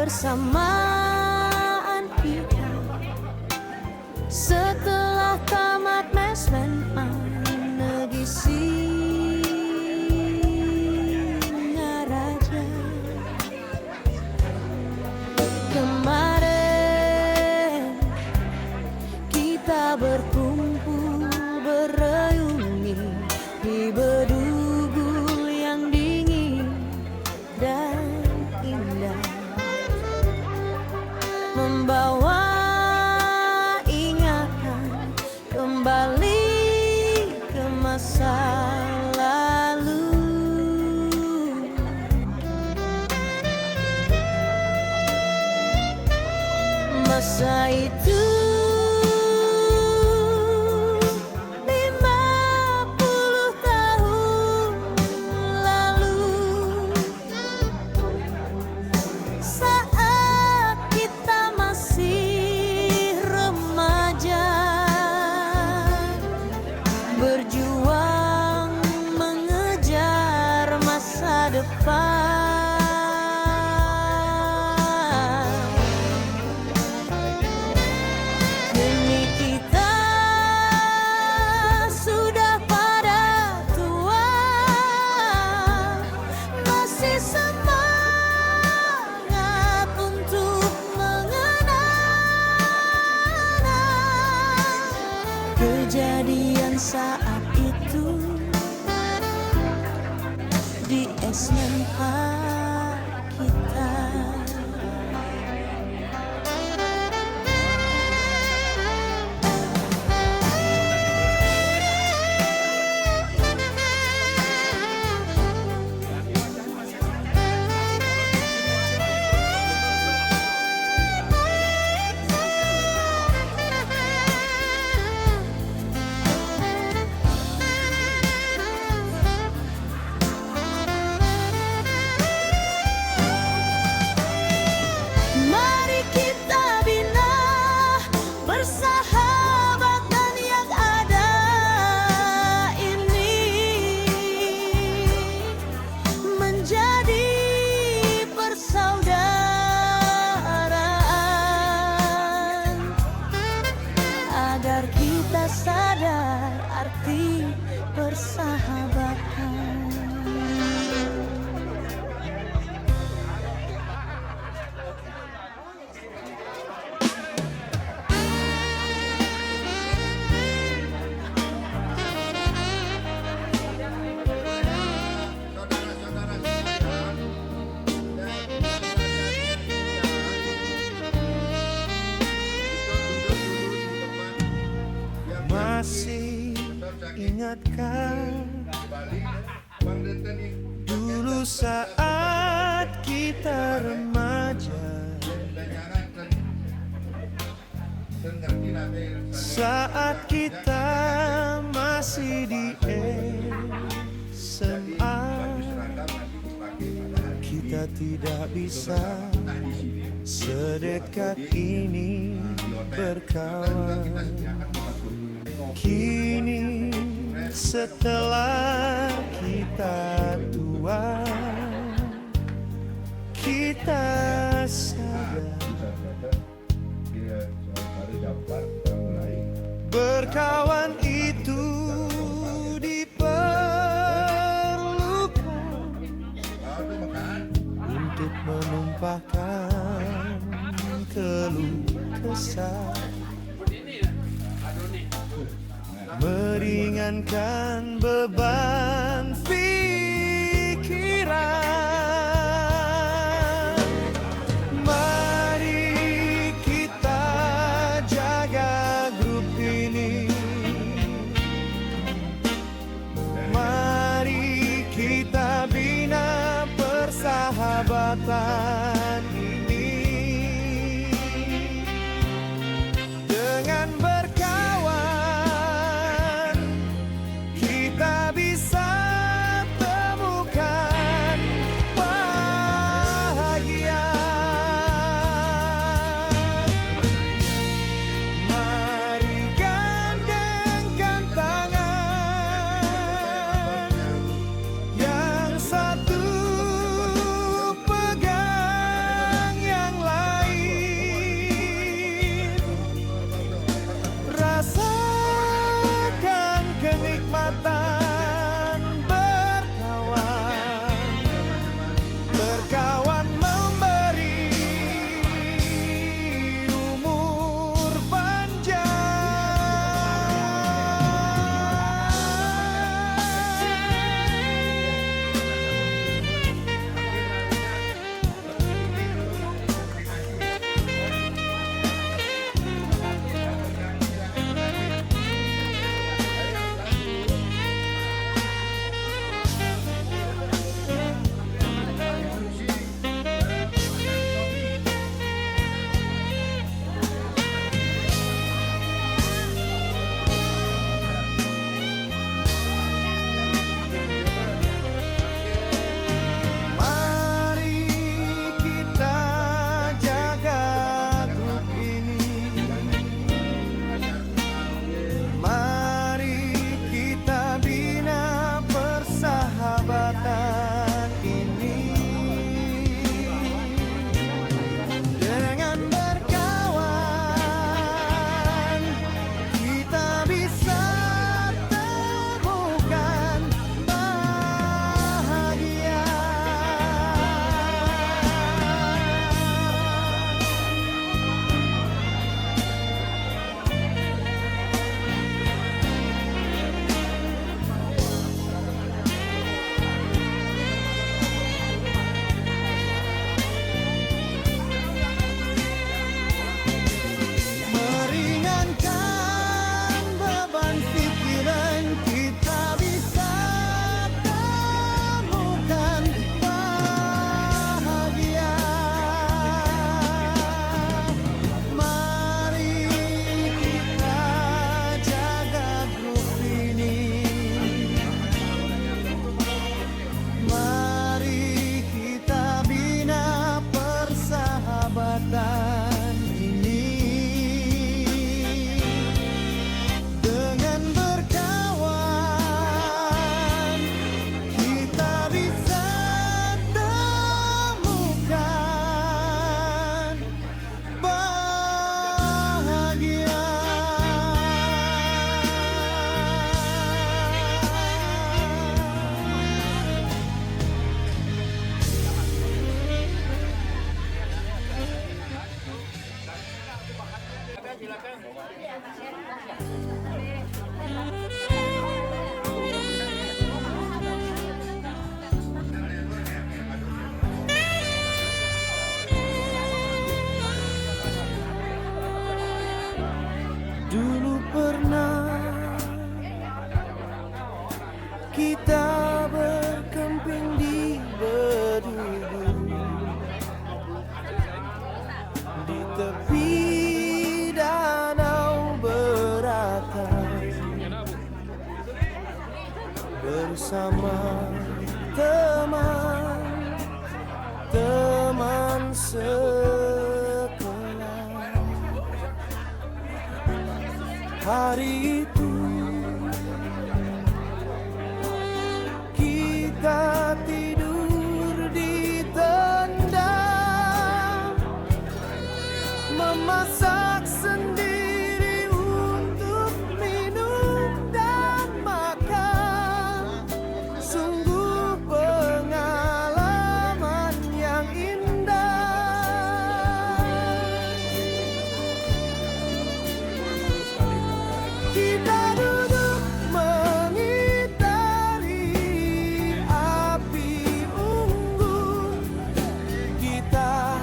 kebersamaan kita. Setelah tamat mesmen negeri Singaraja, kemarin kita berkumpul berreuni di bedugul yang dingin dan indah, membawa ingatan kembali ke masa lalu. Masa itu 50 tahun lalu, saat kita masih remaja, berjuang mengejar masa depan. Kini kita sudah pada tua, masih semangat untuk mengenang kejadian saat itu di SMA kita. Mari kita bina persahabatan yang ada ini, menjadi persaudaraan, agar kita sadar arti persahabatan. Masih ingatkah dulu saat kita remaja, saat kita masih di SMA, kita tidak bisa sedekat ini berkawan. Kini setelah kita tua, kita sadar berkawan itu diperlukan untuk menumpahkan keluh kesah, meringankan beban pikiran. Mari kita jaga grup ini, mari kita bina persahabatan ini. Dengan berkawan kita bisa temukan bahagia. Mari gandengkan tangan, yang satu pegang Hari itu kita tidur di tenda, memasak sendiri untuk minum dan makan. Sungguh pengalaman yang indah. Kita duduk mengitari api unggun, kita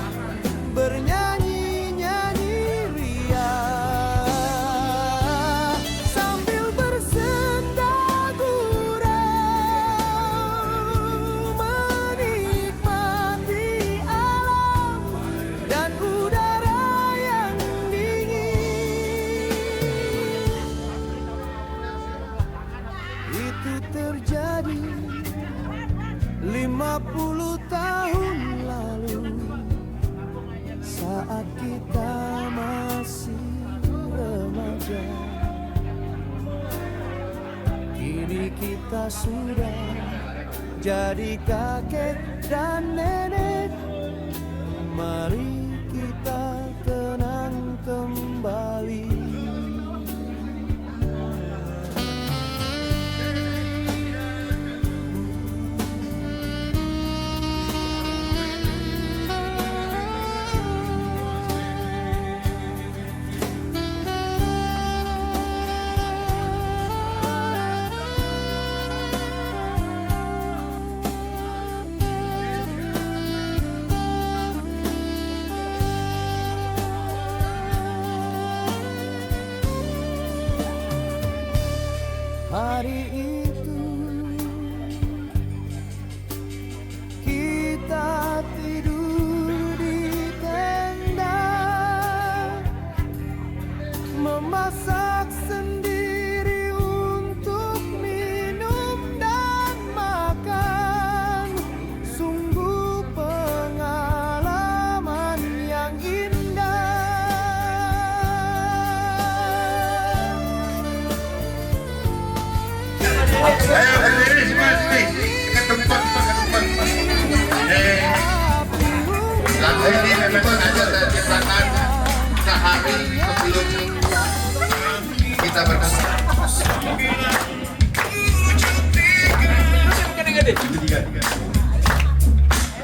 bernyanyi-nyanyi riang sambil bersenda gurau, menikmati alam dan udara yang dingin. Itu terjadi 50 tahun lalu, saat kita masih remaja. Kini kita sudah jadi kakek dan nenek. Mari kita tenang kembali. Hari itu kita tidur di tenda, memasak sendiri untuk minum dan makan. Sungguh pengalaman yang indah. Ayo berdiri semua sini. Ke tempat. Lagu ini memang ada ciptaan sehari sebelum kita bertemu.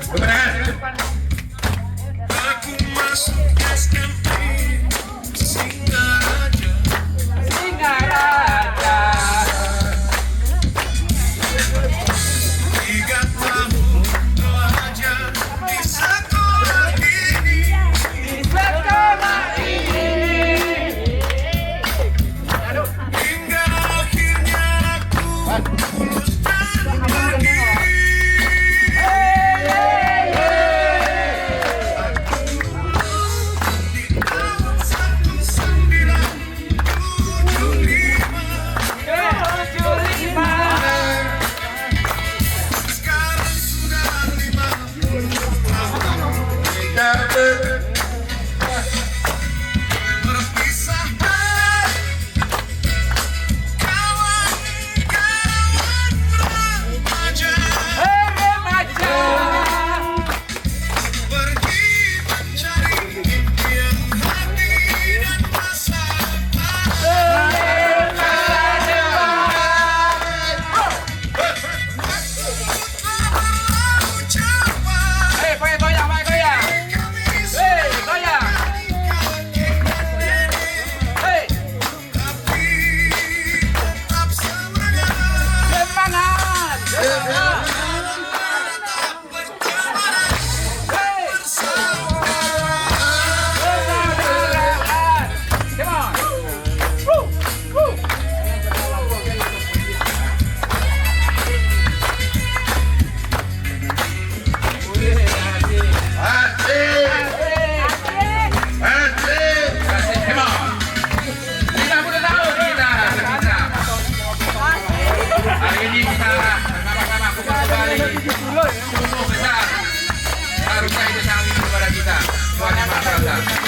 Kemenangan.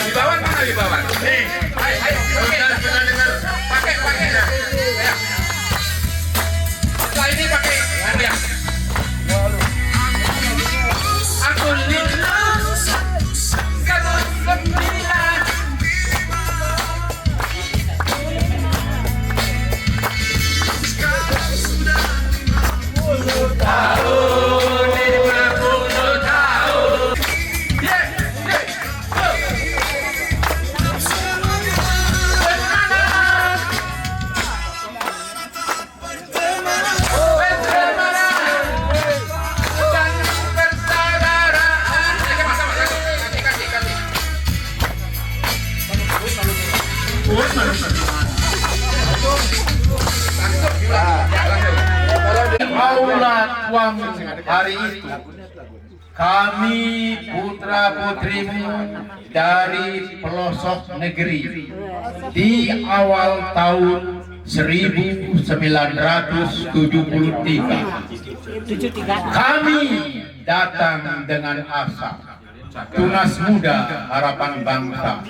Wibawan mana Wibawan? Hai, oke. Pernah dengar pakai tuamu hari itu, kami putra-putrimu dari pelosok negeri di awal tahun 1973. Kami datang dengan asa, tunas muda harapan bangsa,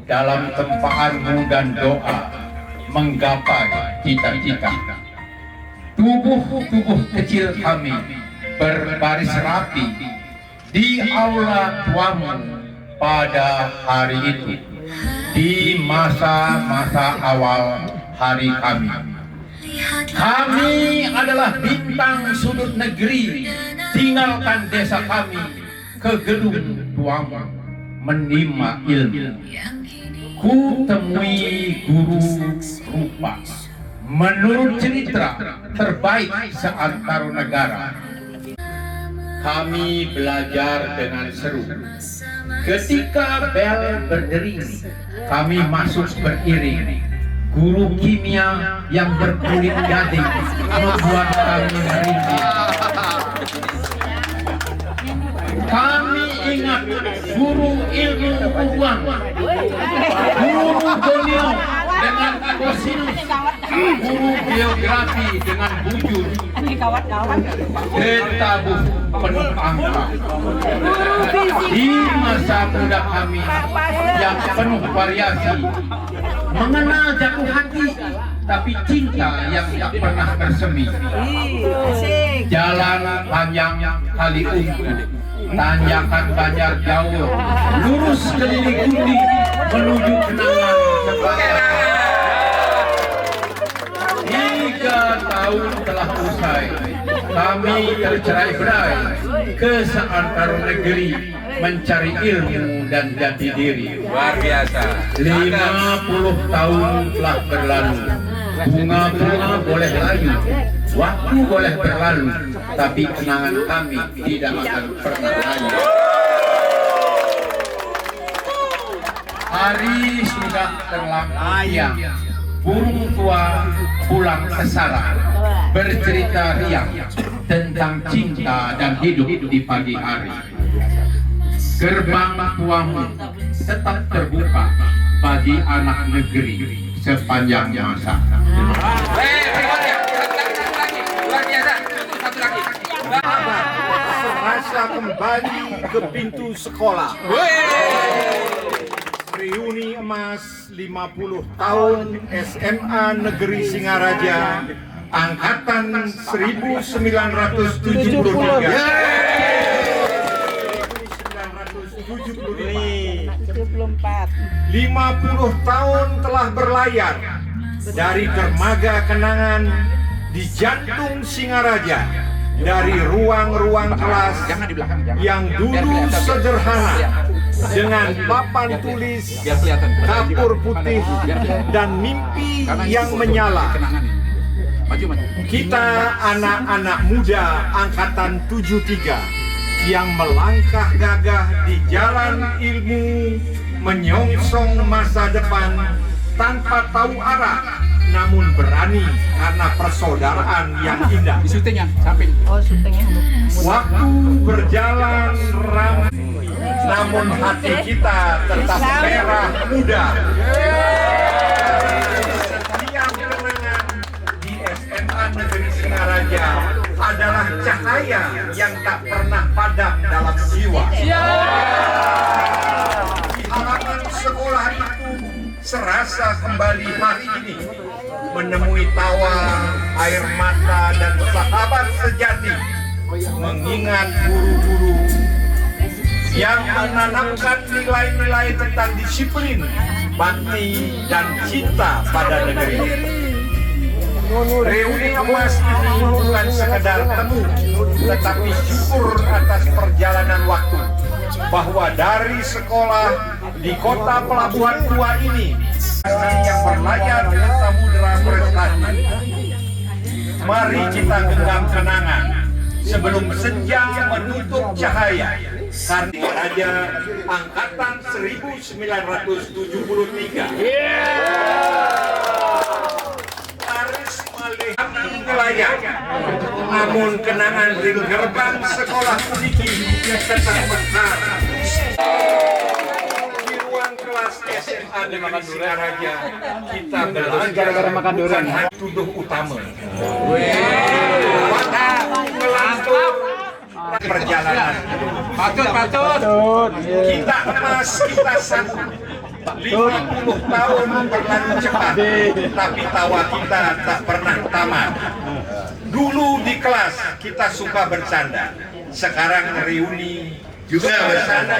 dalam tempaanmu dan doa menggapai cita-cita. Tubuh-tubuh kecil kami berbaris rapi di aula tuamu pada hari itu, di masa-masa awal hari kami. Kami adalah bintang sudut negeri, tinggalkan desa kami ke gedung tuamu menimba ilmu. Ku temui guru rupa, menurut cerita terbaik seantero negara. Kami belajar dengan seru. Ketika bel berdering, kami masuk beriring. Guru kimia yang berkulit gading membuat kami merinding. Kami ingat guru ilmu uang, guru dunia dengan kosinus, guru geografi dengan bujur, ketabuh penuh angka. Di masa muda kami yang penuh variasi, mengenal jatuh hati, tapi cinta yang tak pernah bersemi. Jalan panjang kali untu, tanjakan banjar jauh, lurus keliling gundi menuju kenangan sebaya. 3 tahun telah usai, kami tercerai-berai ke seantero negeri mencari ilmu dan jati diri. Luar biasa. 50 tahun telah berlalu. Bunga-bunga boleh layu, waktu boleh berlalu, tapi kenangan kami tidak akan pernah layu. Hari sudah terlampau, burung tua pulang ke sarang, bercerita riang tentang cinta dan hidup di pagi hari. Gerbang tuamu tetap terbuka bagi anak negeri sepanjang masa. Berikutnya, satu lagi, luar biasa. Satu lagi. Serasa kembali ke pintu sekolah. Reuni emas 50 tahun SMA Negeri Singaraja angkatan 1973. 50 tahun telah berlayar dari dermaga kenangan di jantung Singaraja, dari ruang-ruang kelas yang dulu sederhana dengan papan tulis, kapur putih, dan mimpi yang menyala. Kita anak-anak muda angkatan 73 yang melangkah gagah di jalan ilmu, menyongsong masa depan tanpa tahu arah, namun berani karena persaudaraan yang indah. Di syuting ya, samping. Waktu berjalan ramai, namun hati kita tetap merah muda. Setiap kenangan di SMA Negeri Singaraja adalah cahaya yang tak pernah padam dalam jiwa. Di halaman sekolah itu serasa kembali hari ini, menemui tawa, air mata, dan sahabat sejati, mengingat guru-guru yang menanamkan nilai-nilai tentang disiplin, bakti, dan cinta pada negeri. Reuni emas ini bukan sekedar temu, tetapi syukur atas perjalanan waktu, bahwa dari sekolah di kota pelabuhan tua ini yang berlayar ke samudera prestasi. Mari kita genggam kenangan sebelum senja menutup cahaya. Karena Raja angkatan 1973. Harus melihat nelayan. Namun kenangan di gerbang sekolah puniki tetap besar. Di ruang kelas SMA Negeri Singaraja kita belajar bukan hanya tuduh utama. Melantur perjalanan. Patut. Kita emas, kita satu. 50 tahun berlalu cepat, tapi tawa kita tak pernah tamat. Dulu di kelas kita suka bercanda, sekarang reuni juga bercanda.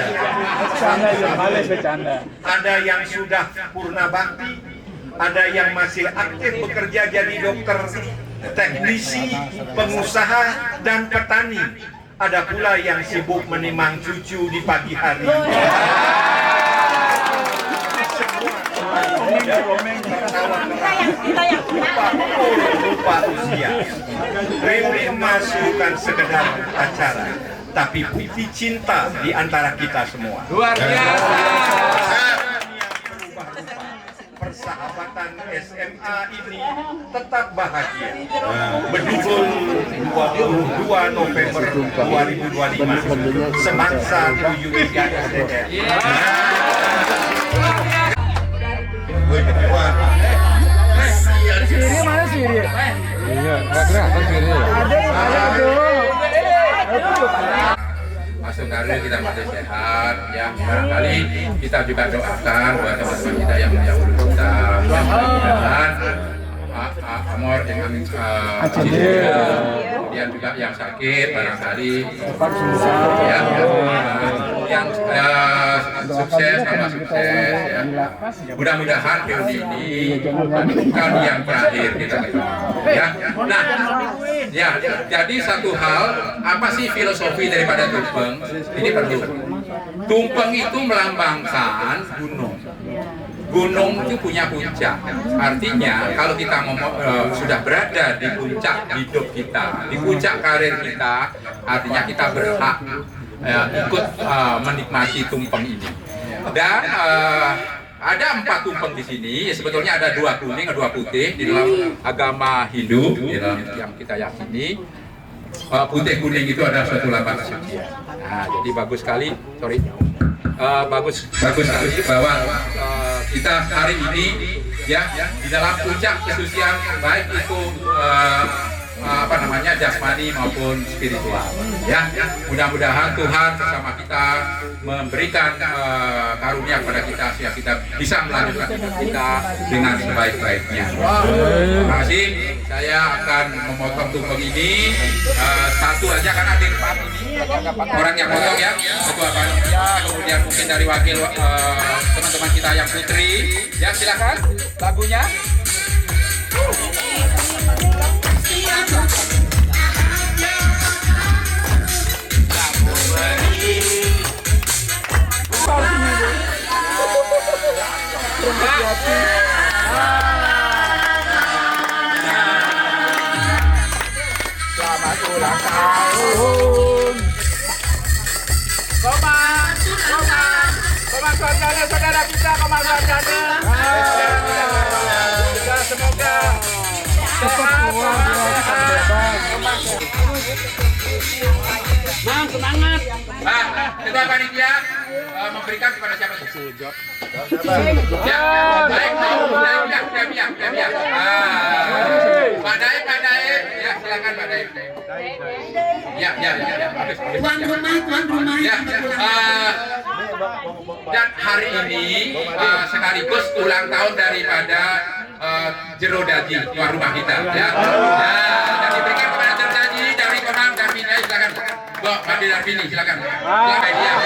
Ada yang sudah purna bakti, ada yang masih aktif bekerja jadi dokter, teknisi, pengusaha, dan petani. Ada pula yang sibuk menimang cucu di pagi hari. Lupa usia. Reuni emas bukan sekedar acara, tapi bukti cinta di antara kita semua. Luar biasa. Persahabatan SMA ini tetap bahagia. Berjudul 22 November 2025, Semangsa Tujuh Liga SDR. Siri mana Siri? Iya, nggak kelihatan Siri. Masuk karir kita masih sehat, ya. Barangkali kita juga doakan buat teman-teman kita yang mendahului kita, dan Amor dengan kemudian juga yang sakit barangkali ya, yang sukses sama sukses ya. Mudah-mudahan reuni ini bukan yang terakhir kita ya. Nah, ya, jadi satu hal, apa sih filosofi daripada tumpeng? Ini perlu. Tumpeng itu melambangkan gunung. Gunung itu punya puncak. Artinya kalau kita sudah berada di puncak hidup kita, di puncak karir kita, artinya kita berhak ikut menikmati tumpeng ini. Dan ada 4 tumpeng di sini. Sebetulnya ada 2 kuning, 2 putih di dalam agama Hindu, di dalam yang kita yakini. Putih kuning itu adalah suatu lambang kesucian. Nah, jadi bagus sekali. Bagus sekali bahwa kita hari ini ya di dalam puncak kesucian, baik itu jasmani maupun spiritual ya. Mudah-mudahan Tuhan bersama kita memberikan karunia kepada kita sehingga kita bisa melanjutkan hidup kita dengan sebaik-baiknya. Terima kasih. Saya akan memotong tumpeng ini satu aja karena ada 4 ini orang yang potong ya, ketua panitia, kemudian mungkin dari wakil teman-teman kita yang putri ya, silakan lagunya. Selamat ulang tahun. Koma sarjana saudara kita, koma sarjana. Semoga semangat. Ketua panitia memberikan kepada siapa? Ya, baik, Pak Daim, ya silakan Pak Daim. Ya, tuan rumah. Ya, dan hari ini sekaligus ulang tahun daripada Jero Daji, tuan rumah kita. Ya, dan diberikan kepada Jero Daji dari Komang Darmini, silakan. Mbak Mandi Darmini, silakan. Silakan dia.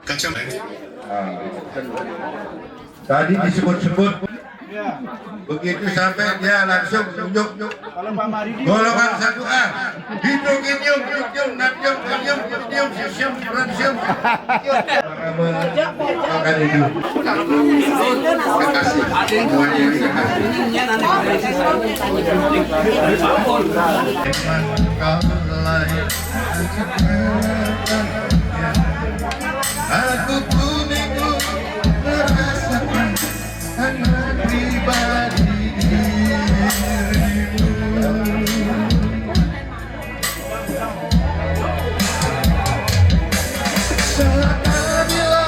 Kacang Tadi disebut-sebut, begitu sampai dia langsung tunjuk golongan 1A. Hitung, inyum, yukyum, natyum, kanyum, yukyum, sisyum, ransyum. Makan itu. Terima kasih. Semuanya aku kuning merasakan hanya pribadi dirimu. Saat bila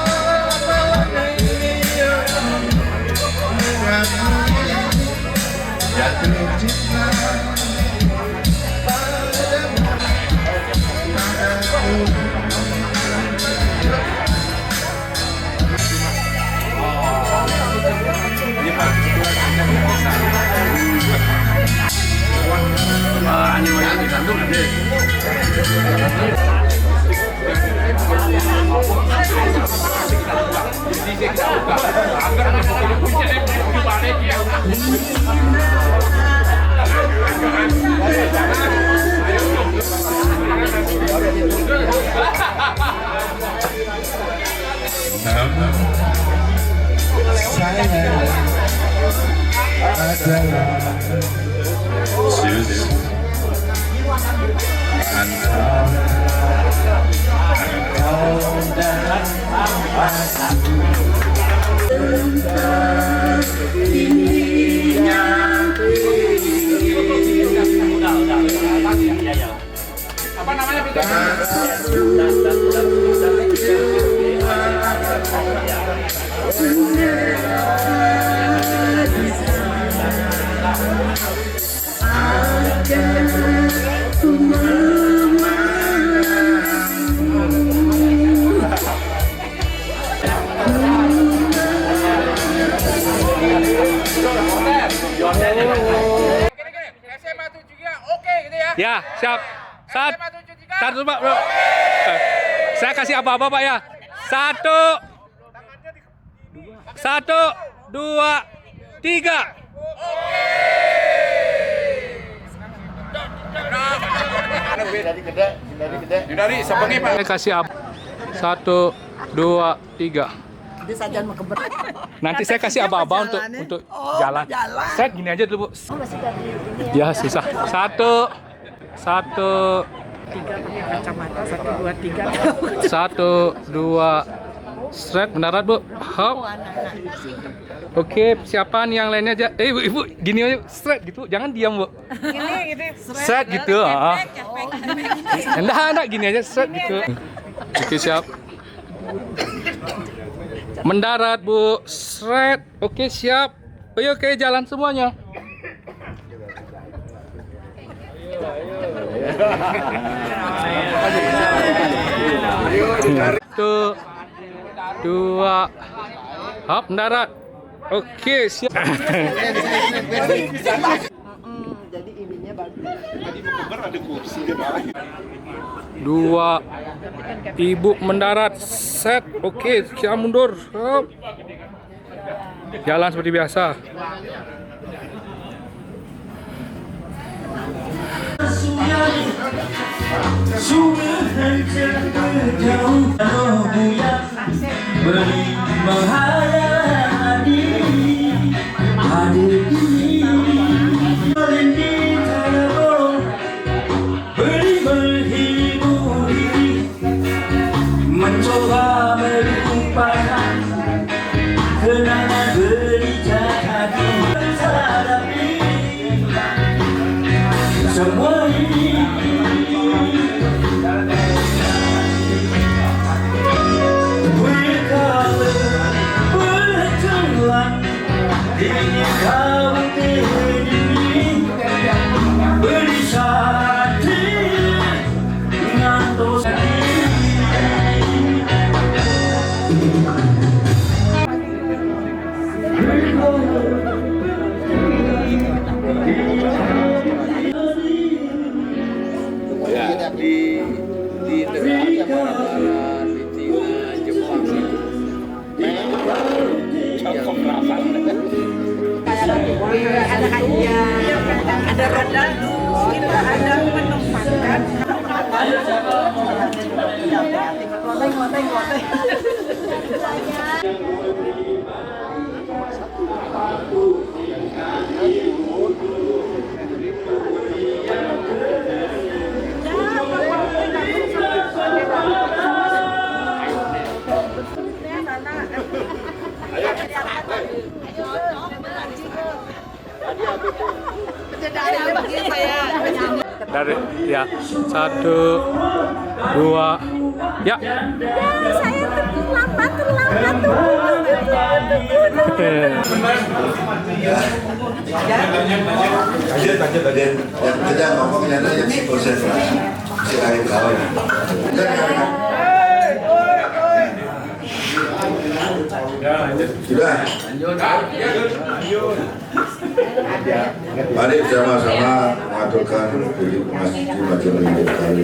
jatuh cinta saya adalah Yesus antara engkau dan aku. Apa namanya? SMA 73 oke gitu ya. Ya, siap. SMA 73. Tar dulu, Pak, bro. Saya kasih apa-apa, Pak ya. 1, 2, 3. Dari sebengi Pak. Saya kasih apa? 1, 2, 3. Nanti saya kasih aba-aba untuk jalan. Set gini aja dulu, Bu. Ya, susah. 1, 2, Stret mendarat, Bu. Hop. Oke, siapaan yang lainnya aja. Ibu, gini aja, stret gitu. Jangan diam, Bu. Stret gitu. Enggak, gini aja, stret gitu. Oke, siap. Mendarat, Bu. Stret. Oke, siap. Oke, jalan semuanya. Satu, 2, hop, mendarat. Oke, siap. Jadi ininya bagus. 2, ibu mendarat. Set. Oke, siap, mundur. Hop. Jalan seperti biasa. Mencoba melupakan kenangan berita hati menghadapi semua ini. We'll Dari ya 1, 2 ya. Saya terlambat. Lanjut. Kita ngomongin aja yang proses lah. Silakan kawan. Sudah. Mari sama-sama mengaturkan diri masjid macam kali-kali.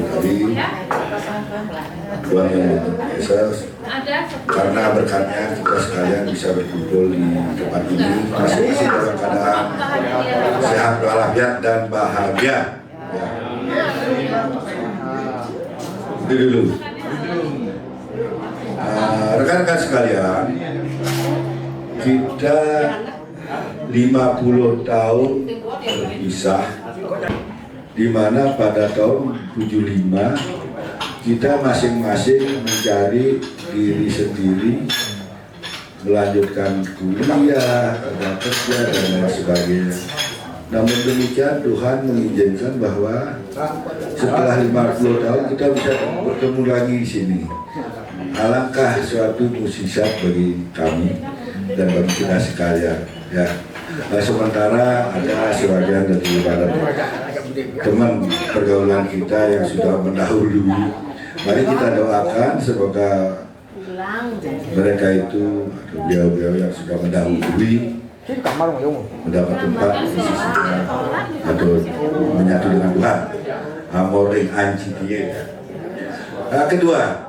Tuhan yang Yesus, karena berkatnya kita sekalian bisa berkumpul di tempat ini masing-masing dalam keadaan sehat walafiat dan bahagia. Ya. Itu dulu. Rekan-rekan sekalian, kita 50 tahun berpisah, di mana pada tahun 75 kita masing-masing mencari diri sendiri, melanjutkan kuliah, kerja dan lain sebagainya. Namun demikian Tuhan mengizinkan bahwa setelah 50 tahun kita bisa bertemu lagi di sini. Alangkah suatu mukjizat bagi kami dan bagi kita sekalian. Ya. Sementara ada sebagian dari teman pergaulan kita yang sudah mendahului. Mari kita doakan semoga mereka itu atau beliau-beliau yang sudah mendahului mendapat tempat di sisi Tuhan atau menyatu dengan Tuhan. Amoring anci dia. Nah, kedua,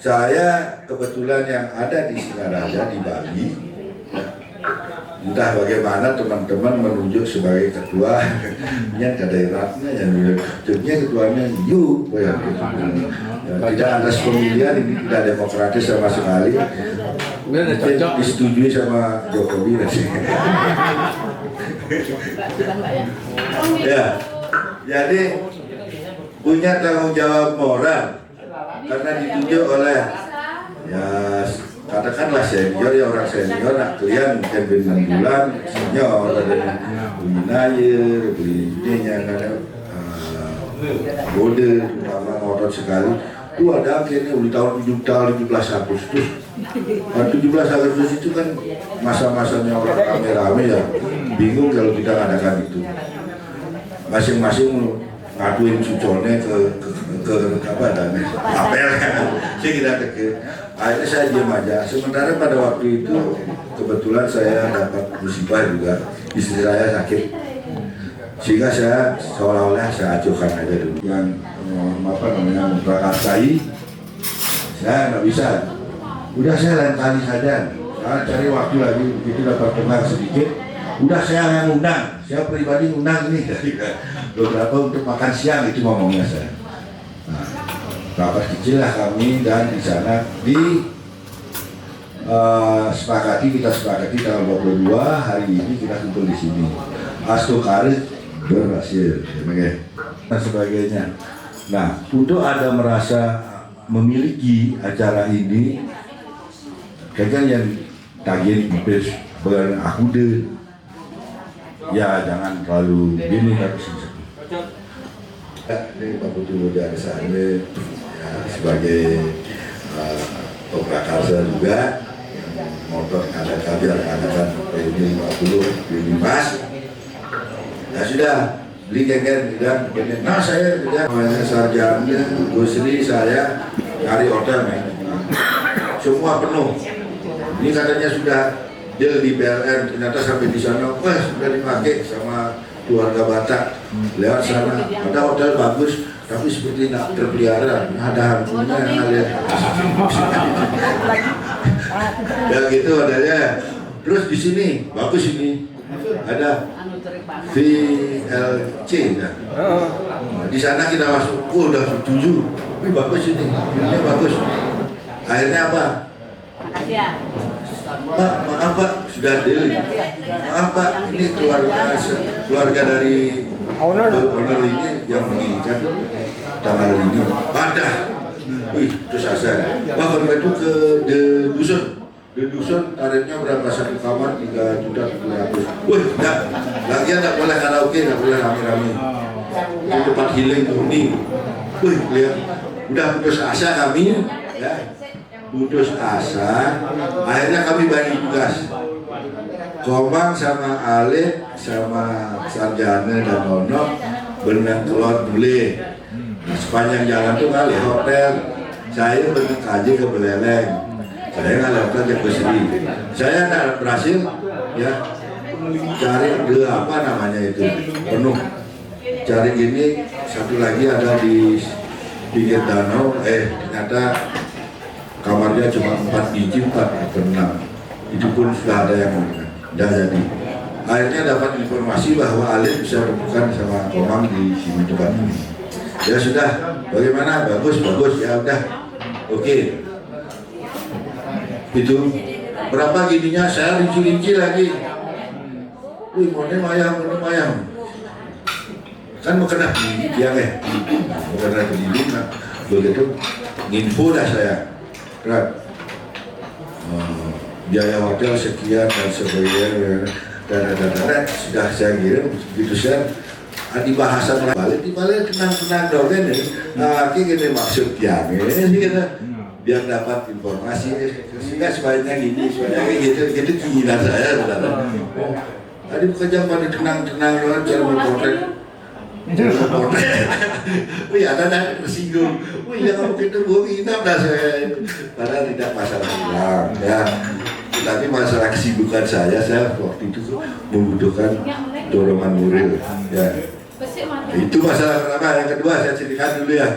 saya kebetulan yang ada di Singaraja di Bali. Entah bagaimana teman-teman menunjuk sebagai ketua yang ke daerahnya yang menunjuknya ketuanya you tidak atas pemilihan, ini tidak demokratis sama sekali. Mungkin disetujui sama Jokowi nanti. Ya, jadi punya tanggung jawab moral karena ditunjuk oleh ya katakanlah senior, ya orang senior, nak kalian mungkin bintang bulan senior, ada Binayer, belinya kan Bode, terutama ngotot sekali. Itu ada akhirnya di tahun 17 Agustus. 17 Agustus itu kan masa-masanya orang rame-rame ya, bingung kalau kita ngadakan itu. Masing-masing ngaduin cucone ke apa namanya apel saya kira akhirnya saya diam aja. Sementara pada waktu itu kebetulan saya dapat musibah juga, istri saya sakit sehingga saya seolah-olah saya acuhkan aja dulu yang apa namanya memprakarsai. Saya nggak bisa, udah saya lain kali saja, saya cari waktu lagi begitu dapat tenang sedikit. Udah saya yang undang, saya pribadi undang ini dari beberapa untuk makan siang itu ngomongnya saya. Nah, rapat kecil lah kami dan di sana kita sepakati tanggal 22 hari ini kita kumpul di sini. Astokare berhasil, dan sebagainya. Nah, untuk ada merasa memiliki acara ini, kayaknya yang tagih bers aku deh. Ya jangan terlalu gini harus ini Pak Putu dari sana ya, sebagai prakarsa juga motor ada kabar adakan ini 50 ini Mas. Ya sudah beli kengken dan nah saya tidak namanya sarjana Gusri saya cari order semua penuh. Ini katanya sudah deal di PLN, ternyata sampai di sana, wah sudah dipakai sama keluarga Batak. Lewat sana, ada hotel bagus, tapi seperti nak terpelihara, ada hantunya yang lihat. Ya gitu adanya. Terus di sini bagus ini, ada VLC. Nah. Di sana kita masuk, udah setuju, ini bagus ini bagus. Akhirnya apa? Maaf Pak, sudah deal. Maaf Pak, ini keluarga dari owner ini yang menginginkan tanggal ini. Padah. Wih, terus asa. Wah, kalau itu ke dusun. di dusun tarifnya berapa satu kamar 3.700.000. Wih, enggak, lagi enggak boleh karaoke, enggak boleh rame-rame. Itu tempat healing kuning. Wih, lihat, udah putus asa kami, ya, putus asa. Akhirnya kami bagi tugas. Komang sama Alif sama Sarjana dan Nono berenang keluar bule. Nah, sepanjang jalan tuh kali hotel. Saya berenang aja ke Beleleng. Saya nggak dapat ke Besri. Saya nggak berhasil ya cari apa namanya itu penuh. Cari ini satu lagi ada di pinggir danau. Ternyata kamarnya cuma 4 biji 4 atau 6. Itu pun sudah ada yang udah jadi. Akhirnya dapat informasi bahwa Alif bisa berbukan sama Komang di sini tempat ini. Ya sudah, bagaimana? Bagus ya udah. Oke. Itu berapa gininya saya rinci lagi. Wih, mau mayang. Kan mau kena tiang mau kena berdiri, nah. Begitu info dah saya. Biaya hotel sekian dan sebagainya dan sudah saya kirim begitu saya di bahasa balik tenang dong kan gini maksud yang ini biar dapat informasi sehingga sebaiknya gini gitu keinginan saya saudara. Tadi bekerja pada tenang doang cara memotret. Wih, ada tersinggung. Wih, yang kamu ketemu inap dah saya. Padahal tidak masalah hilang ya. Tapi masalah kesibukan saya waktu itu membutuhkan dorongan moral ya. Itu masalah pertama. Yang kedua saya ceritakan dulu ya.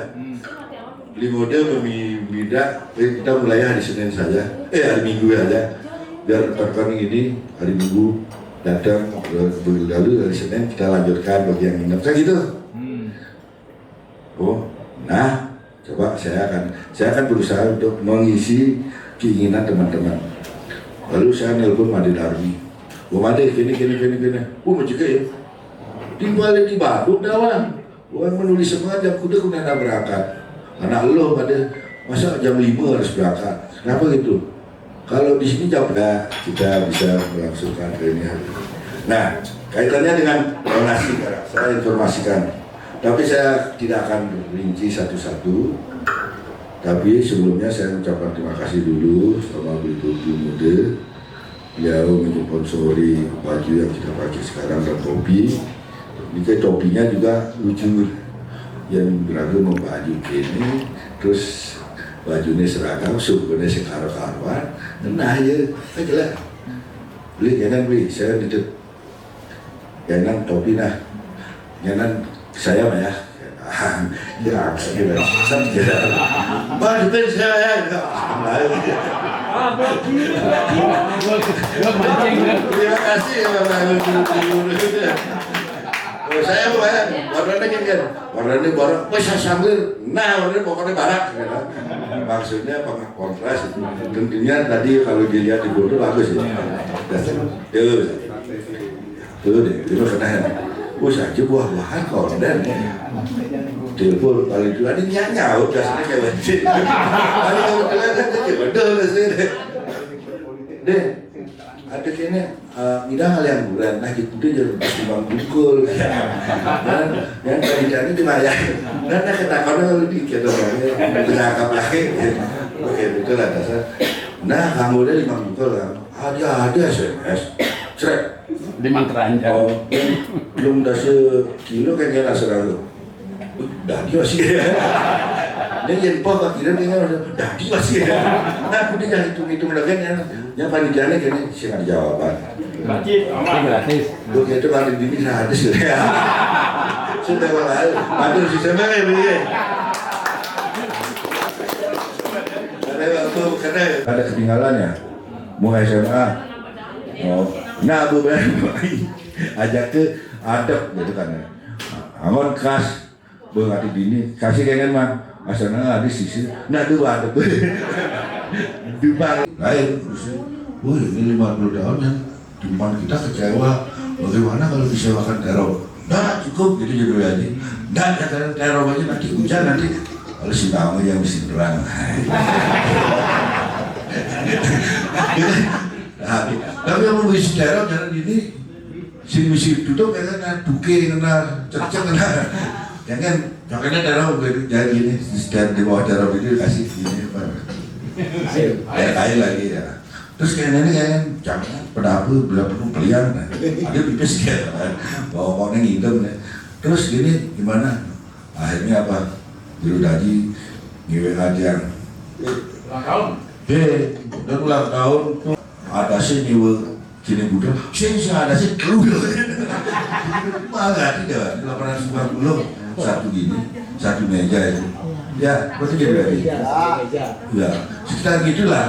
Beli model memindah, kita mulai hari Senin saja, hari Minggu aja. Biar terkon ini hari Minggu datang, lalu hari Senin kita lanjutkan bagi yang nginep kan gitu. Oh, nah coba saya akan berusaha untuk mengisi keinginan teman-teman. Lalu saya nelpon Made Darmi. Made gini. Menjaga ya. Balik di Bandung dawang. Orang menulis semangat jam kuda kena berangkat. Anak lo pada masa jam 5 harus berangkat. Kenapa gitu? Kalau di sini jam kita bisa melangsungkan ini hari. Nah, kaitannya dengan donasi, saya informasikan. Tapi saya tidak akan rinci satu-satu. Tapi sebelumnya saya ucapkan terima kasih dulu sama Beli Mode. Beliau menyponsori baju yang kita pakai sekarang dan topi. Ini topinya juga lucu. Yang beragam membaju ini, terus bajunya seragam, sukunya sekaro-karoan. Nah ya, aja beli jangan beli, saya nitip jangan topi nah, jangan saya mah ya. Ya, kita saja. Baju saya. Terima kasih ya Bapak. Saya warnanya kan, warnanya barak, bisa sambil, warnanya pokoknya barak, maksudnya kontras itu. Tentunya tadi kalau dilihat di foto bagus ya. Tuh deh, itu kenahan. Saja buah-buahan korden. Telepon kali itu ada nyaut, biasanya kayak wajib. Kali kebetulan ada betul sih. Deh. Ada kayaknya tidak hal yang bulan, nah gitu jadi pasti bang bungkul, dan kali-kali dibayar, dan ketakutan kalau dikit orangnya bercakap lagi, oke betul lah dasar. Nah kamu udah 5 bungkul kan, ada SMS, cerek, 5 keranjang. Oh, belum dah sekilo kayaknya rasa lalu, dah dia masih. Dia jadi pokok kira dia dadi masih. Nah, aku dia hitung lagi yang panitianya kayaknya sih ada jawaban. Gratis. Oke itu paling dini gratis ya. Sudah malah, aduh si sama ya begini. Karena ada ketinggalannya, mau SMA. Oh, nah aku berani ajak ke adab gitu kan. Aman kas, berarti dini kasih kayaknya mah. Asalnya ada sisi, nah dua ada dibalik lain, wah ini 50 tahun yang dimana kita kecewa, bagaimana kalau disewakan teror? Nah cukup gitu judul aja, nah katakan teror aja nanti hujan nanti, kalau si tamu yang mesti terang. Nah, tapi yang mau wis daerah jalan ini sing wis duduk kena duke kena cercek kena jangan makanya daerah jadi gini di bawah daerah itu kasih gini kayak lagi ya. Terus kayak ini kan jangan pedapu bila penuh pelian ada pipis kayak bawa koneng hitam ya. Terus gini gimana akhirnya apa dulu tadi ngewe aja dan ulang tahun ada sih nyewa kini budal sih ada sih keluar malah tidak 890 satu gini satu meja itu ya betul jadi ya sekitar gitulah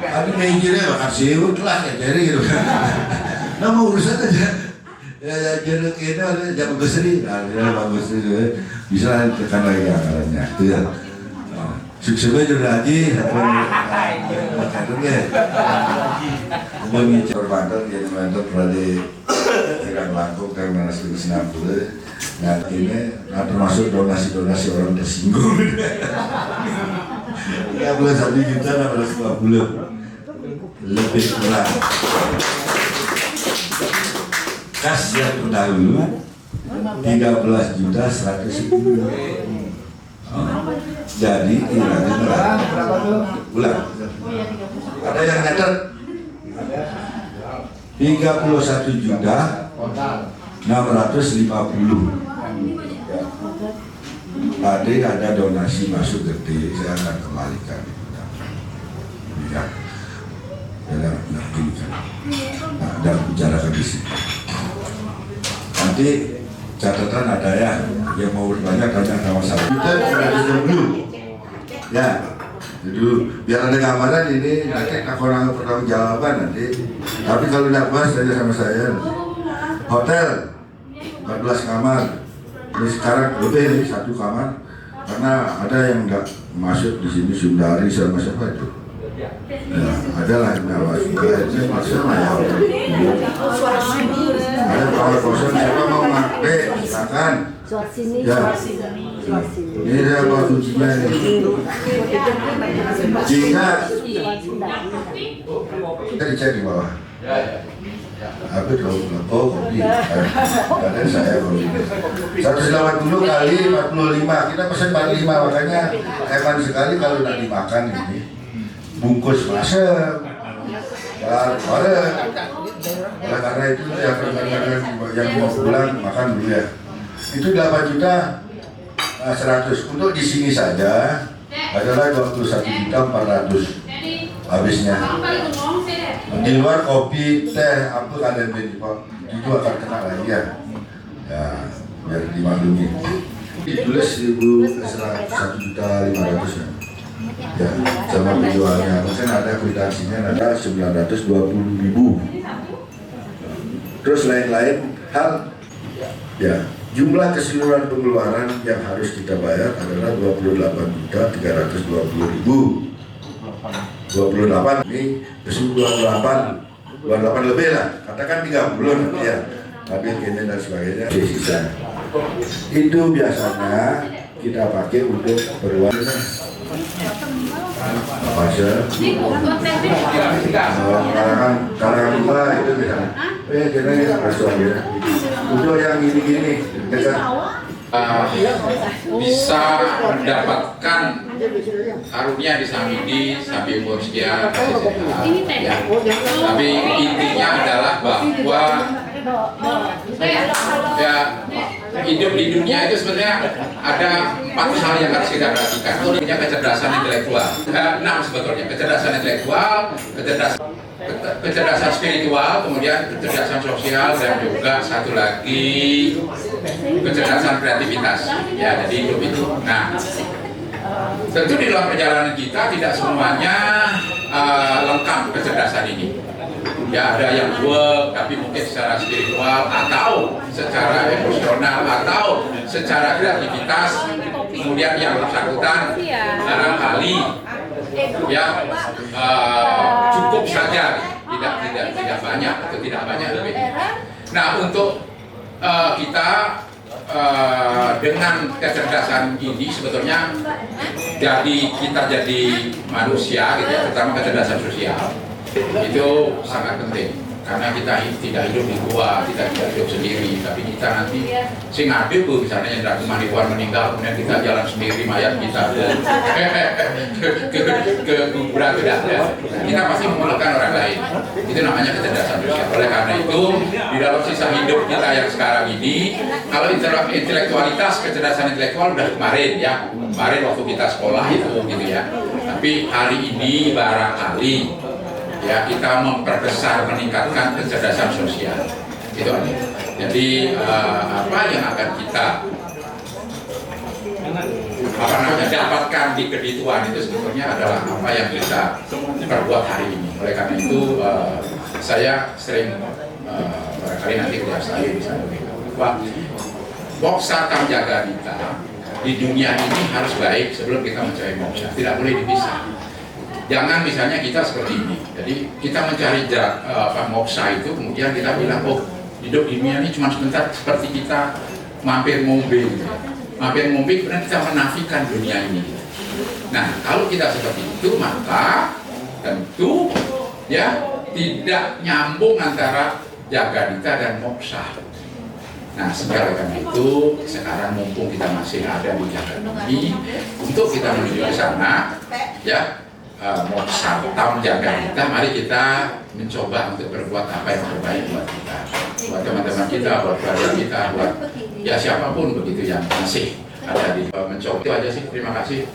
tapi mejanya makan sewu kelas ya jadi gitu nama urusan aja ya jadi kita jangan besri bagus itu bisa tekan lagi anggarannya itu ya suksesnya juga lagi makanya mengicar bantal jadi bantal berada dengan langkung karena nasi 60 nah ini termasuk donasi orang tersinggung ya boleh 1 juta 650 lebih kurang kas yang terdahulu 13 juta 110 jadi kira-kira ulang ada yang nyatet 31 juta 650 tadi ada donasi masuk gede saya akan kembalikan ya dalam nanti dan bicarakan di sini nanti catatan ada ya yang mau bertanya karena sama saya kita dulu ya itu biar ada gambaran ini nanti orang bertanggung jawaban nanti tapi kalau tidak puas saja sama saya hotel 14 kamar ini sekarang lebih nih 1 kamar karena ada yang nggak masuk di sini Sundari sama siapa itu ya, ada lah yang nggak masuk itu maksudnya ya ada kamar kosong siapa mau pakai silakan ya ini saya bawa kuncinya ini jika kita dicek di bawah apa itu kopi ada saya kopi 180 kali 45 kita pesen 45 makanya hemat sekali kalau nanti makan ini bungkus masuk bareng karena itu yang mau pulang makan dulu ya itu 8 juta 100 untuk di sini saja adalah 21 juta 400 habisnya di luar kopi teh apa ada itu akan kena lagi ya biar dimaklumi ditulis 1 juta 500 ya sama penjualnya mungkin ada kwitansinya ada 920.000 terus lain-lain hal ya jumlah keseluruhan pengeluaran yang harus kita bayar adalah 28.320.000 28 ini keseluruhan 28 lebih lah katakan 30 nanti ya tapi ini dan sebagainya sisa itu biasanya kita pakai untuk berwarna pasar karangan lupa itu misalnya kita restoran ya untuk yang gini-gini dekat bisa mendapatkan karunia di Samidi sampai umur sekian ya. Tapi intinya adalah bahwa ya hidup di dunia itu sebenarnya ada 4 hal yang harus kita perhatikan. Tentunya kecerdasan intelektual, 6 sebetulnya, kecerdasan intelektual, kecerdasan spiritual, kemudian kecerdasan sosial, dan juga satu lagi kecerdasan kreativitas. Ya, jadi hidup itu. Nah, tentu di dalam perjalanan kita tidak semuanya lengkap kecerdasan ini. Ya, ada yang work tapi mungkin secara spiritual atau secara emosional atau secara kreativitas. Kemudian yang bersangkutan barangkali ya cukup saja, tidak banyak atau tidak banyak lebih. Nah, untuk kita dengan kecerdasan ini sebetulnya kita jadi manusia gitu ya, terutama kecerdasan sosial Itu sangat penting karena kita tidak hidup di gua, kita tidak hidup sendiri, tapi kita nanti sing ada bu misalnya yang dari Manipuan meninggal, kemudian kita jalan sendiri mayat kita ke kuburan tidak ada. Kita pasti memerlukan orang lain. Itu namanya kecerdasan sosial. Oleh karena itu di dalam sisa hidup kita yang sekarang ini, kalau intelektualitas, kecerdasan intelektual udah kemarin ya, kemarin waktu kita sekolah itu gitu ya. Tapi hari ini barangkali ya kita memperbesar, meningkatkan kecerdasan sosial itu aja. Jadi apa yang akan kita dapatkan di kedituan itu sebetulnya adalah apa yang kita perbuat hari ini. Oleh karena itu saya sering barangkali nanti kelas saya bisa bahwa moksa tam jaga kita di dunia ini harus baik sebelum kita mencari moksa, tidak boleh dipisah. Jangan misalnya kita seperti ini, jadi kita mencari moksa itu, kemudian kita bilang, oh hidup di dunia ini cuma sebentar, seperti kita mampir mobil, kemudian kita menafikan dunia ini. Nah, kalau kita seperti itu, maka tentu ya tidak nyambung antara jagadita dan moksa. Nah, sekarang itu sekarang mumpung kita masih ada di jagat ini, untuk kita menuju ke sana, ya. Moksa tam jaga kita, mari kita mencoba untuk berbuat apa yang terbaik buat kita, buat teman-teman kita, buat keluarga kita, buat ya siapapun begitu yang masih ada di mencoba. Itu aja sih, terima kasih.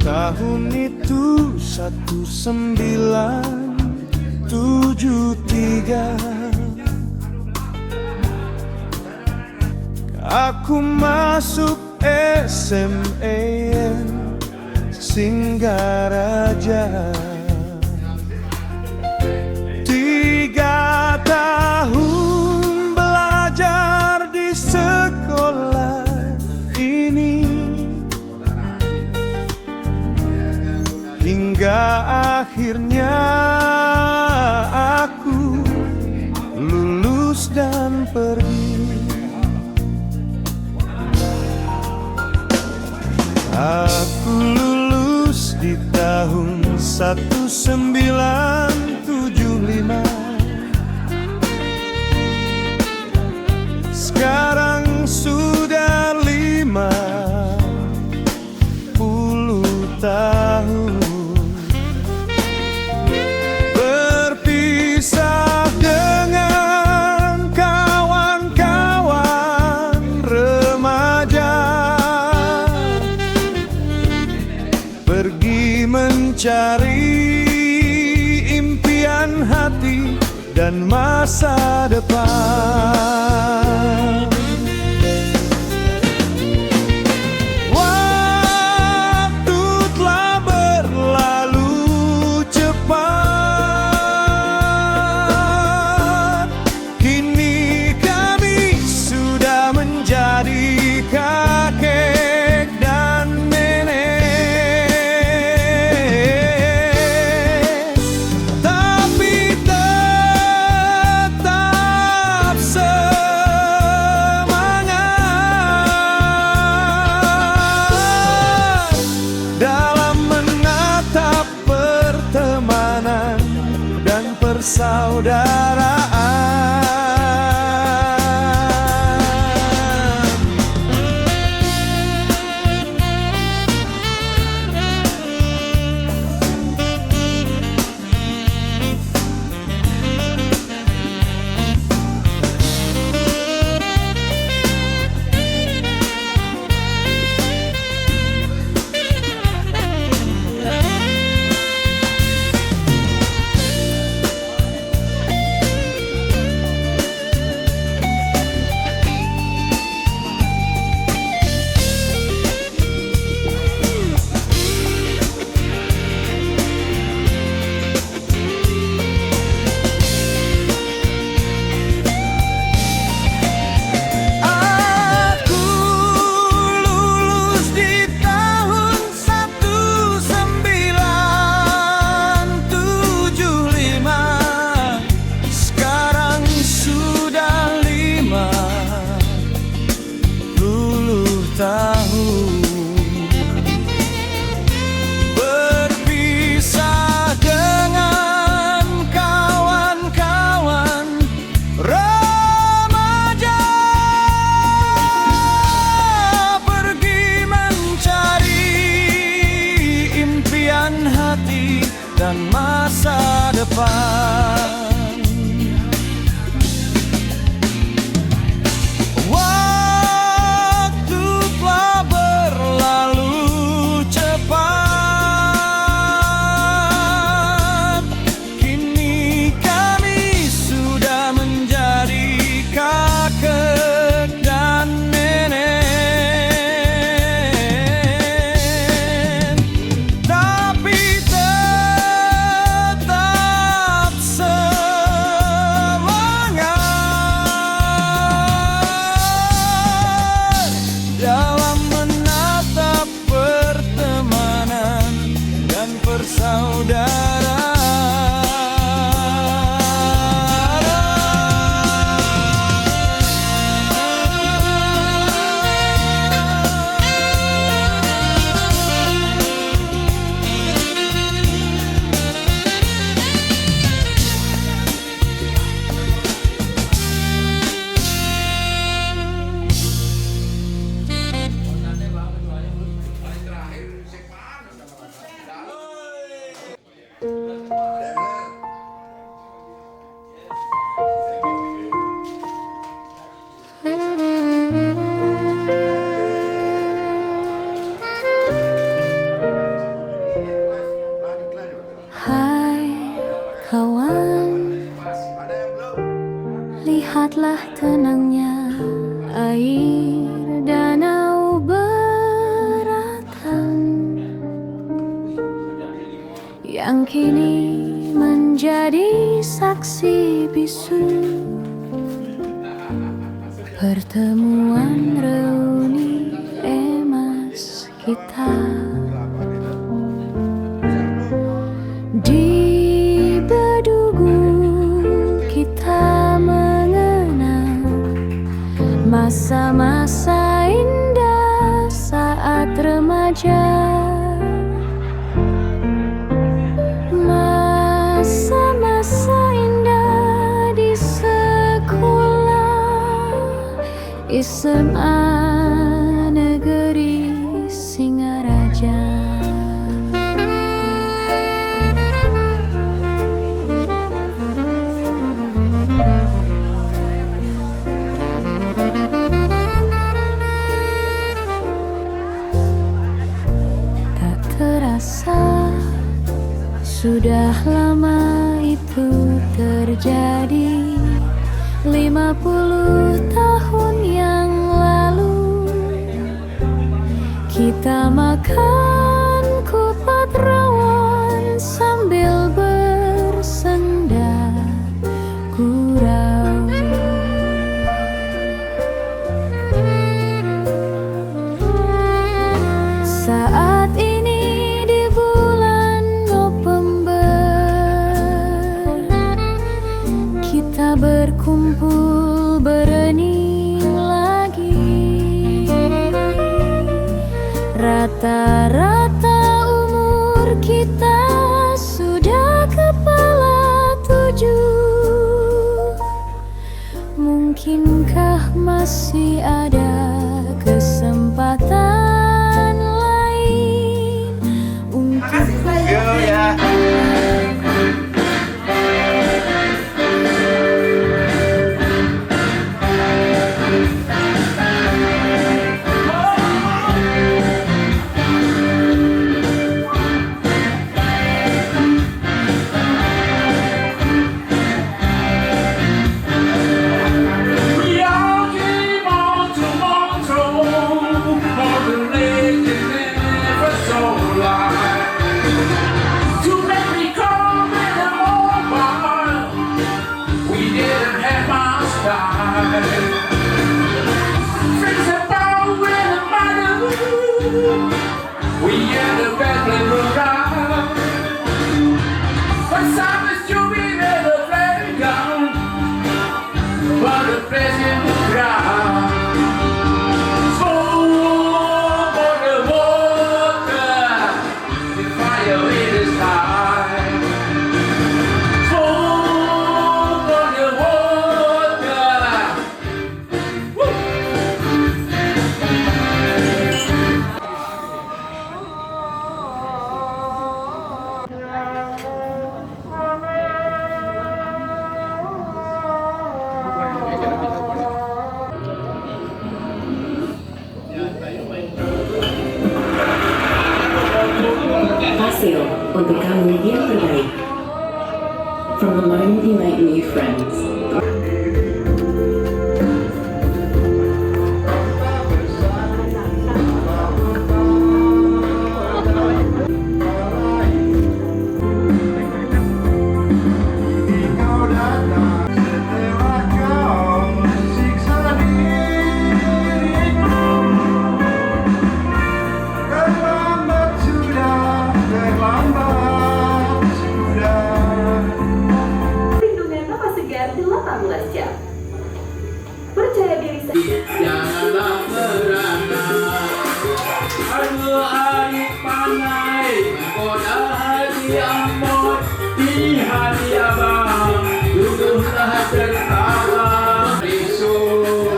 Tahun itu 1973, aku masuk SMAN Singgaraja. 3 tahun belajar di sekolah ini, hingga akhirnya aku lulus dan pergi. Aku lulus di tahun 1975. Sekarang sudah 50 tahun. Berpisah dengan kawan-kawan remaja, pergi mencari impian hati dan masa depan. Waktu telah berlalu cepat, kini kami sudah menjadi kakek dan nenek, tapi tetap semangat dalam menatap pertemanan dan persaudaraan. kekuatan hati dan masa depan. Waktu telah berlalu cepat, kini kami sudah menjadi kakek dan nenek, tapi tetap semangat dalam menatap pertemanan dan persaudaraan. Hai kawan, lihatlah tenangnya air danau beratan yang kini menjadi saksi bisu pertemuan reuni emas kita. Di Bedugu kita mengenang masa-masa indah saat remaja, masa-masa indah di sekolah SMA Negeri Singaraja. Tak terasa sudah lama itu terjadi, 50 tahun yang lalu kita makan kupat rawon sambil bersenda gurau. Saat ini di bulan November kita berkumpul berening lagi. Rata-rata umur kita sudah kepala 7. Mungkinkah masih ada kesempatan lain untuk要去冒出 Hasil untuk kamu yang terbaik. From the moment you make new friends. Perlindungan Bapak Segar 18 jam. Percaya diri Janganlah merana, aduh adik pandai, menggoda hati amor, di hati abang, duduklah tertawa. Risau,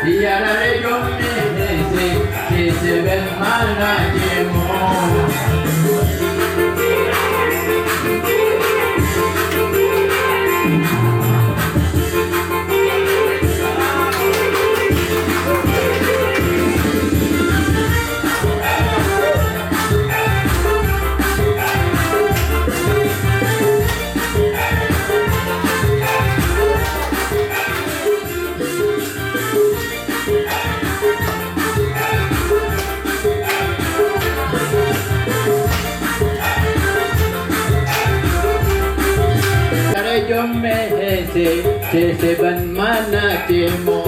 tiada rejong nese, seseben mana jemo. Seseban mana cemo,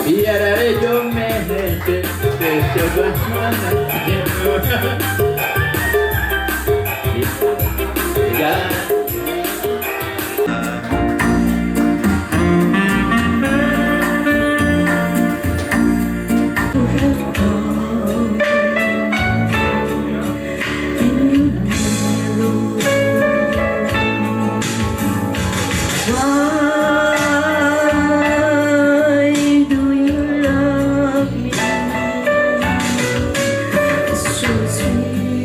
biar rejo mehete, seseban mana cemo. So sweet.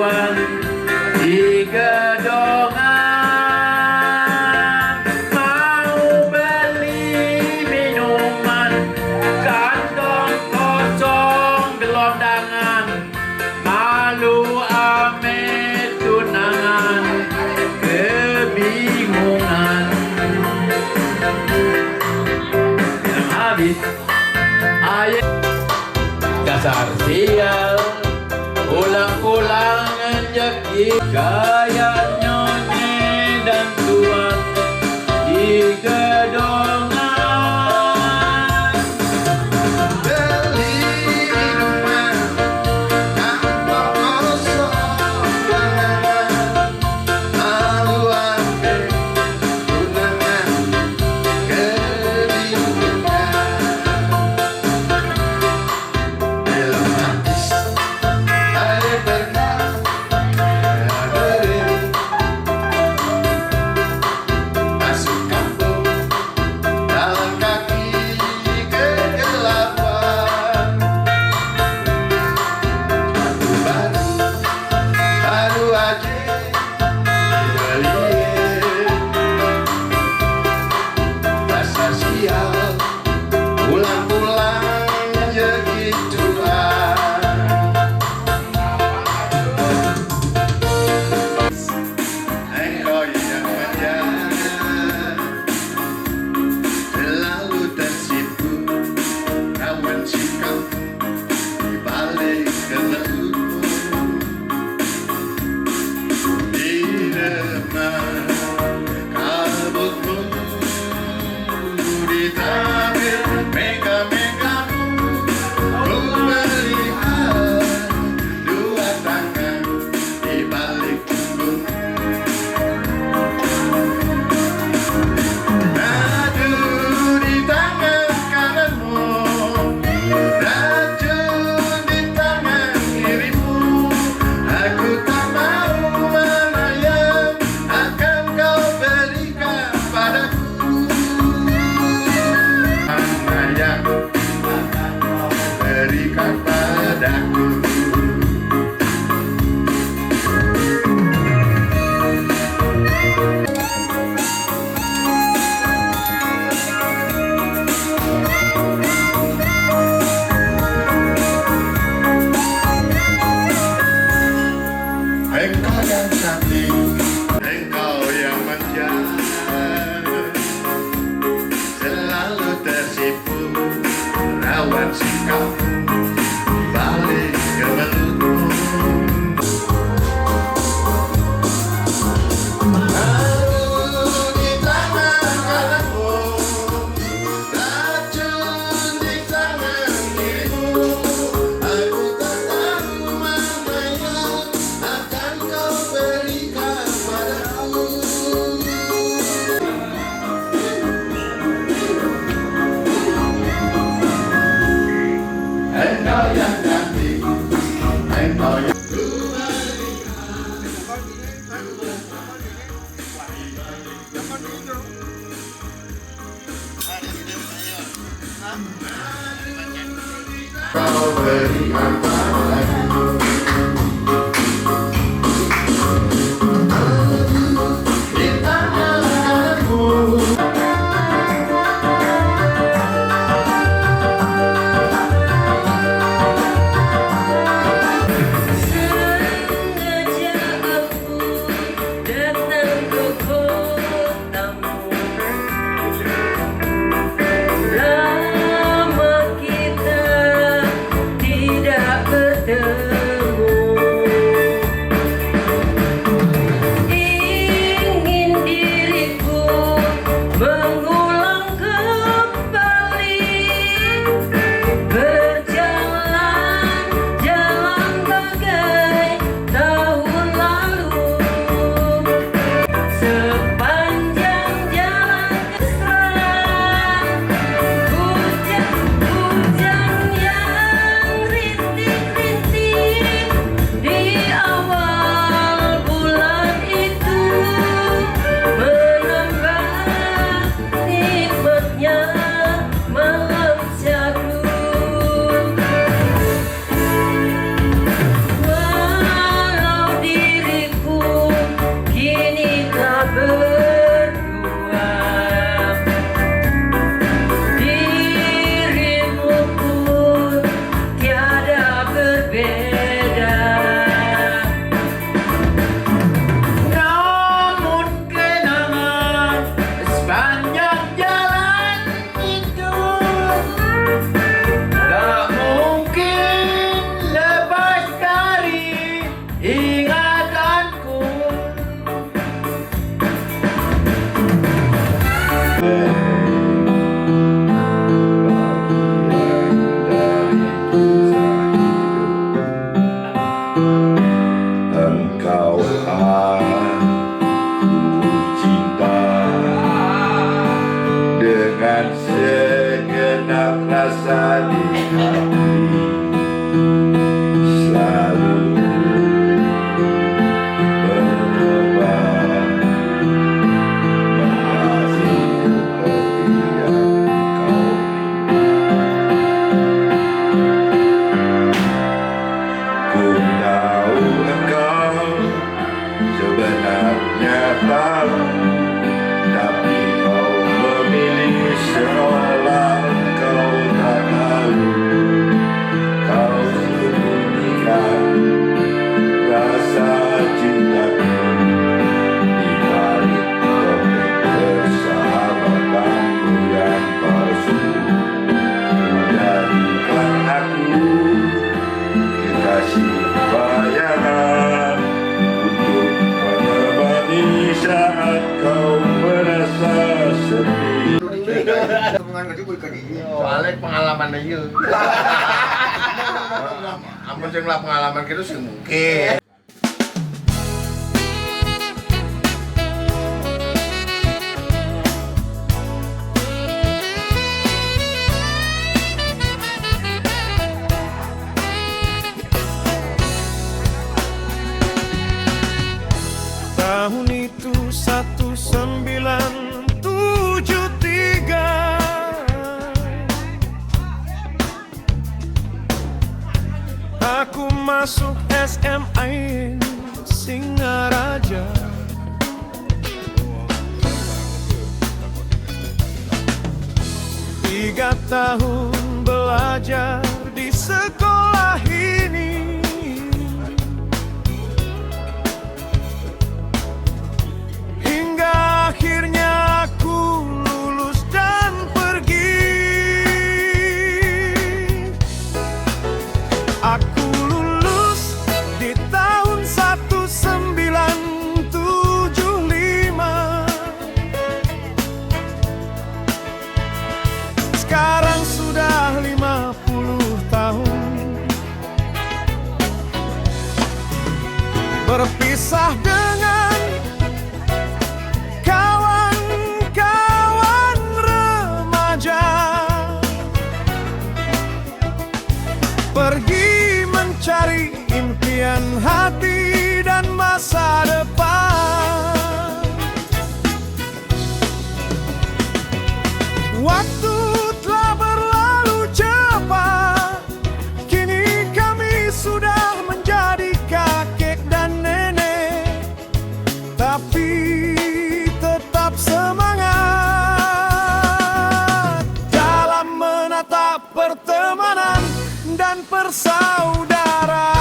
laluan di gedongan, mau beli minuman, kantong kosong gelondangan, malu ame tunangan, kebingungan. Yang habis ayat dasar sial, ulang-ulang menjeki gaya nyonyi dan tuan di gedongan. Beli minuman, kantong kosong gelondangan, malu ame tunangan, kebingungan. Belum habis air berkah beri, masuk kampung dalam kaki kegelapan. Batu baru aja dibeli, rasa sial pulang-pulang ya gituan. Engkau yang menjaga selalu tersipu rawan sikap di balik keluhmu, di depan kabutmu, di tabir mega-megamu, ku melihat dua tangan di balik punggung. Racun di tangan kananmu, racun di tangan kirimu. Aku tak tahu mana yang akan kau berikan padaku. Mana yang akan kau berikan padaku. Engkau yang cantik, engkau yang manja, selalu tersipu rawan sikap balik kemelutmu. Racun di tangan kananmu, racun di tangan kirimu. Aku tak tahu mana yang akan kau berikan padaku. Engkau yang cantik, engkau yang kau berikan padaku. Di tangan kananmu, Sengaja aku datang ke kotamu, lama kita tidak bertemu. Ingin diriku mengulang kembali berjalan jalan bagai tahun lalu. Sepanjang jalan keseran, hujan yang rintik-rintik berbeda. Namun kenangan sepanjang jalan itu tak mungkin lepas dari ingatanku. Engkau aku cinta dengan segenap rasa di hati, selalu berubah mengasihi seperti yang kau ku tahu engkau sebenarnya tahu, tapi kau memilih seolah engkau tak tahu. Kau sembunyikan rasa cintaku di balik topeng persahabatanmu yang palsu. Jadikan aku kekasih bayangan untuk menemani saat kau merasa sepi. Soalnya pengalaman aja. Amun sing lah pengalaman gitu sih mungkin. Tahun itu 1973, aku masuk SMA Singaraja. Tiga tahun belajar di sekolah ini, hingga akhirnya aku lulus dan pergi. Aku lulus di tahun 1975. Sekarang sudah 50 tahun berpisah dengan kawan-kawan remaja, pergi mencari impian hati dan masa depan. Waktu telah berlalu cepat, kini kami sudah menjadi kakek dan nenek, tapi tetap semangat dalam menatap pertemanan dan persaudaraan.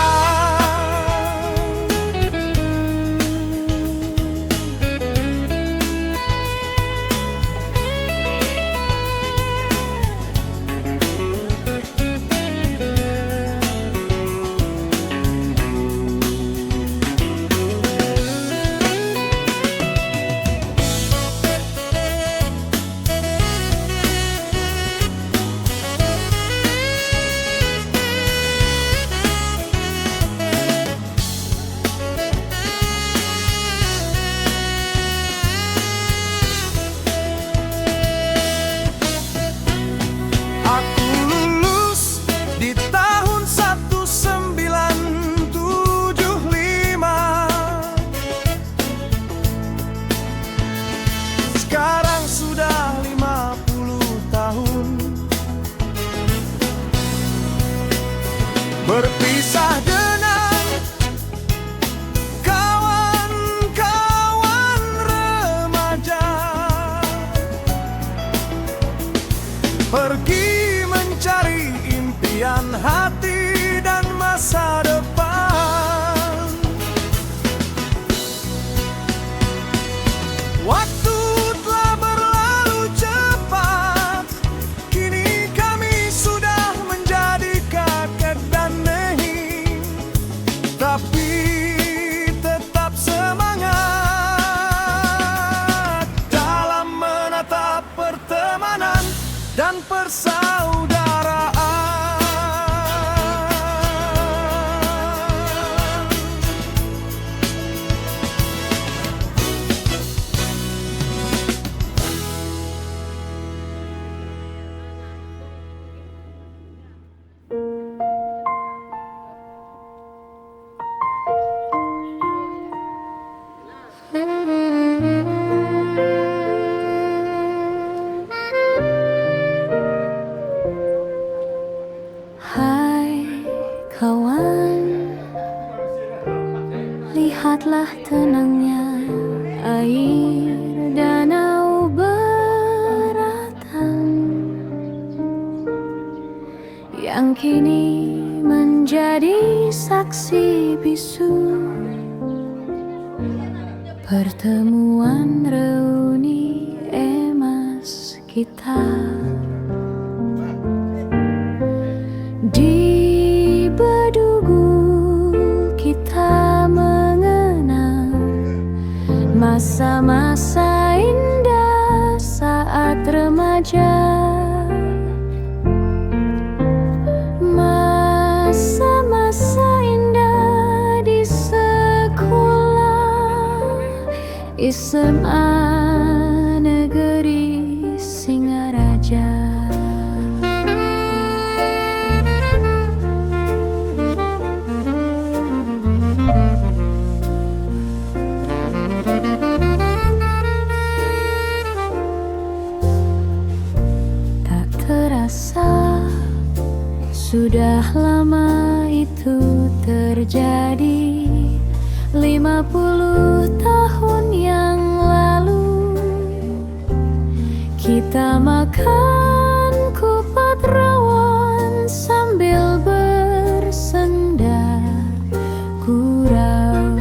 Aku lulus di tahun 1975. Sekarang sudah 50 tahun berpisah dengan kawan-kawan remaja, pergi mencari impian hati dan masa kawan, lihatlah tenangnya air danau beratan yang kini menjadi saksi bisu pertemuan reuni emas kita. Di Bedugul kita mengenang masa-masa indah saat remaja, masa-masa indah di sekolah SMA Negeri Singaraja. Tak terasa sudah lama itu terjadi, 50 tahun yang lalu kita makan kupat rawon sambil bersenda gurau.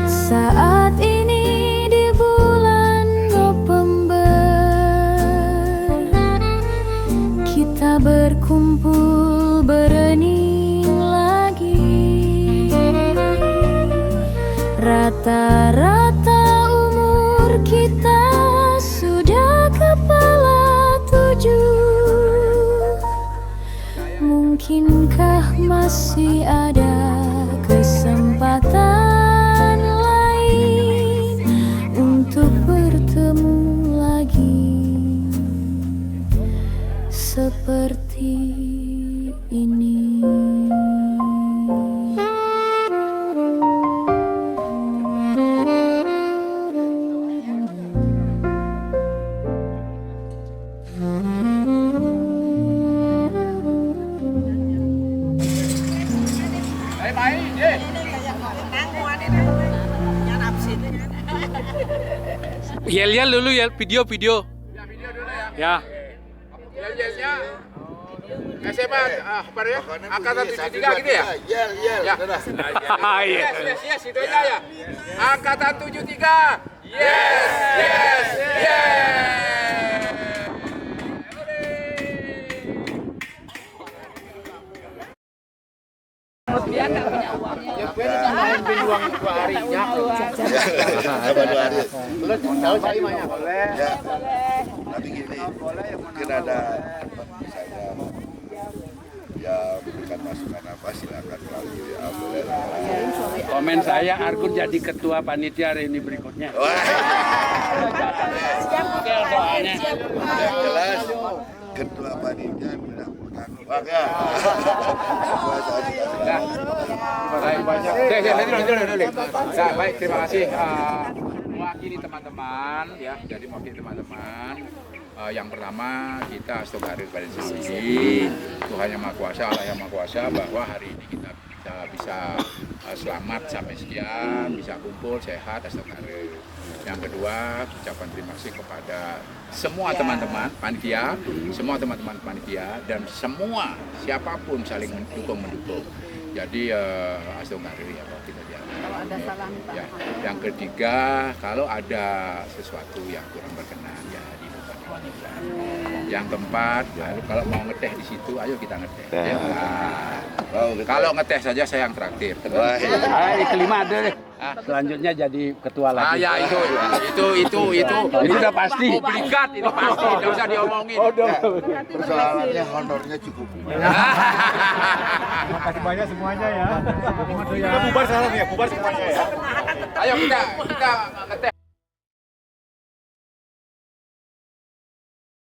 Saat ini di bulan November kita berkumpul berening lagi. Rata-rata umur kita sudah kepala 7. Mungkinkah masih ada kesempatan lain untuk bertemu lagi seperti ini? Yel dulu ya, video. Ya, video dulu ya. Yel-yelnya SMA apa ya? Angkatan 73 gitu ya? Yel. Ya. Yes, itu aja ya. Angkatan 73. Yes. Dia nggak punya uang. Ya, gue tambahin bin uang 2 harinya. Apa 2 hari? Belum tahu saya mana. Boleh. Ya. Tapi gini, mungkin ada misalnya ya memberikan masukan apa silakan melalui boleh lah. Komen saya Argun jadi ketua panitia hari ini berikutnya. Siap doanya. Yang jelas ketua panitia bilang utang uang ya. Baik, terima kasih mewakili teman-teman ya. Jadi mewakili teman-teman. Yang pertama kita astagfirullah pada sini Tuhan Yang Maha Kuasa, Allah Yang Maha Kuasa bahwa hari ini kita bisa selamat sampai sekian, bisa kumpul sehat astagfirullah. Yang kedua, ucapan terima kasih kepada semua teman-teman panitia, dan semua siapapun saling mendukung. Jadi astagfirullah ya Pak, kita jangan. Kalau ada salah minta. Ya. Yang ketiga, kalau ada sesuatu yang kurang berkenan ya dilupakan wanita. Yang keempat, kalau mau ngeteh di situ, ayo kita ngeteh. Ya. Kalau ngeteh saja saya yang traktir. Kelima ada deh. Selanjutnya jadi ketua lagi. Ya itu udah pasti. Obligat itu pasti, nggak usah diomongin. Persoalannya honornya cukup. Terima kasih banyak semuanya ya. Kita bubar sekarang ya, bubar semuanya ya. Ayo kita ngeteh.